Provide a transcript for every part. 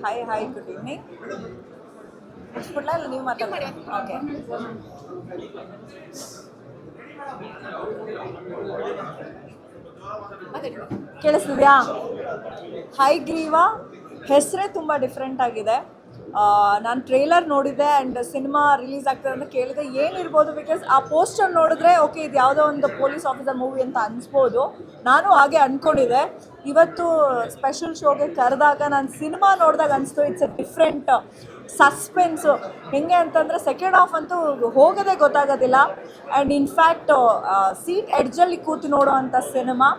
Hi, good evening. ಮುಗಿಸ್ಬಿಡ್ಲಾ ಇಲ್ಲ ನೀವು ಮಾತಾಡಿ? ಓಕೆ. ಕೇಳಿಸ್ತಿದ್ಯಾ? ಹೈಗ್ರೀವಾ ಹೆಸರೇ ತುಂಬ ಡಿಫ್ರೆಂಟ್ ಆಗಿದೆ. ನಾನು ಟ್ರೇಲರ್ ನೋಡಿದ್ದೆ ಆ್ಯಂಡ್ ಸಿನಿಮಾ ರಿಲೀಸ್ ಆಗ್ತದೆ ಅಂತ ಕೇಳಿದೆ ಏನಿರ್ಬೋದು, ಬಿಕಾಸ್ ಆ ಪೋಸ್ಟರ್ ನೋಡಿದ್ರೆ ಓಕೆ ಇದು ಯಾವುದೋ ಒಂದು ಪೊಲೀಸ್ ಆಫೀಸರ್ ಮೂವಿ ಅಂತ ಅನಿಸ್ಬೋದು. ನಾನು ಹಾಗೆ ಅಂದ್ಕೊಂಡಿದ್ದೆ. ಇವತ್ತು ಸ್ಪೆಷಲ್ ಶೋಗೆ ಕರೆದಾಗ ನಾನು ಸಿನಿಮಾ ನೋಡಿದಾಗ ಅನಿಸ್ತು ಇಟ್ಸ್ ಎ ಡಿಫ್ರೆಂಟ್ ಸಸ್ಪೆನ್ಸು. ಹೆಂಗೆ ಅಂತಂದರೆ ಸೆಕೆಂಡ್ ಹಾಫ್ ಅಂತೂ ಹೋಗೋದೇ ಗೊತ್ತಾಗೋದಿಲ್ಲ. ಆ್ಯಂಡ್ ಇನ್ಫ್ಯಾಕ್ಟ್ ಸೀಟ್ ಎಡ್ಜಲ್ಲಿ ಕೂತು ನೋಡೋ ಅಂಥ ಸಿನಿಮಾ.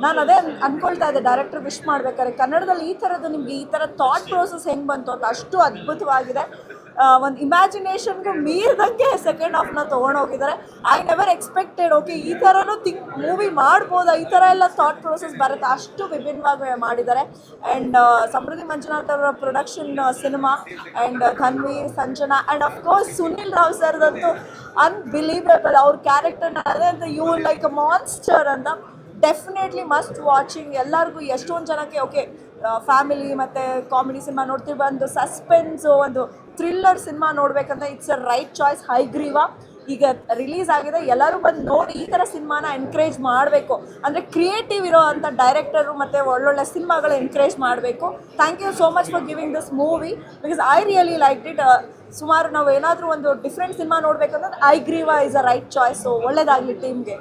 ನಾನು ಅದೇ ಅಂದ್ಕೊಳ್ತಾ ಇದ್ದೆ ಡೈರೆಕ್ಟರ್ ವಿಶ್ ಮಾಡ್ಬೇಕಾದ್ರೆ ಕನ್ನಡದಲ್ಲಿ ಈ ಥರದ್ದು ನಿಮಗೆ ಈ ಥರ ಥಾಟ್ ಪ್ರೋಸೆಸ್ ಹೆಂಗೆ ಬಂತು ಅಂತ. ಅಷ್ಟು ಅದ್ಭುತವಾಗಿದೆ. ಒಂದು ಇಮ್ಯಾಜಿನೇಷನ್ಗೂ ಮೀರಿದಂಗೆ ಸೆಕೆಂಡ್ ಹಾಫ್ನ ತೊಗೊಂಡೋಗಿದ್ದಾರೆ. ಐ ನೆವರ್ ಎಕ್ಸ್ಪೆಕ್ಟೆಡ್ ಓಕೆ ಈ ಥರನೂ ಮೂವಿ ಮಾಡ್ಬೋದಾ, ಈ ಥರ ಎಲ್ಲ ಥಾಟ್ ಪ್ರೋಸೆಸ್ ಬರುತ್ತೆ, ಅಷ್ಟು ವಿಭಿನ್ನವಾಗಿ ಮಾಡಿದ್ದಾರೆ. ಆ್ಯಂಡ್ ಸಮೃದ್ಧಿ ಮಂಜುನಾಥ್ ಅವರ production cinema and Dhanveer, Sanjana and of course Sunil Rao ಸರ್ದಂತೂ ಅನ್ಬಿಲೀವೇಬಲ್. ಅವ್ರ ಕ್ಯಾರೆಕ್ಟರ್ನ ಅದೇ ಅಂತ ಯು ಲೈಕ್ ಅ ಮಾನ್ಸ್ಟರ್ ಅಂತ. Definitely must watching. ಎಲ್ಲರಿಗೂ ಎಷ್ಟೊಂದು ಜನಕ್ಕೆ ಓಕೆ ಫ್ಯಾಮಿಲಿ ಮತ್ತು ಕಾಮಿಡಿ ಸಿನಿಮಾ ನೋಡ್ತೀವಿ, ಒಂದು ಸಸ್ಪೆನ್ಸು, ಒಂದು ಥ್ರಿಲ್ಲರ್ ಸಿನಿಮಾ ನೋಡಬೇಕಂತ it's a right choice. Haigreeva ಈಗ ರಿಲೀಸ್ ಆಗಿದೆ, ಎಲ್ಲರೂ ಬಂದು ನೋಡಿ ಈ ಥರ ಸಿನಿಮಾನ ಎನ್ಕರೇಜ್ ಮಾಡಬೇಕು. ಅಂದರೆ ಕ್ರಿಯೇಟಿವ್ ಇರೋ ಅಂಥ ಡೈರೆಕ್ಟರು ಮತ್ತು ಒಳ್ಳೊಳ್ಳೆ ಸಿನಿಮಾಗಳು ಎನ್ಕರೇಜ್ ಮಾಡಬೇಕು. Thank you so much for giving this movie because I really like it. ಸುಮಾರು ನಾವು ಏನಾದರೂ ಒಂದು ಡಿಫ್ರೆಂಟ್ ಸಿನಿಮಾ ನೋಡಬೇಕಂದ್ರೆ Haigreeva is a right choice. ಒಳ್ಳೆಯದಾಗಲಿ ಟೀಮ್ಗೆ.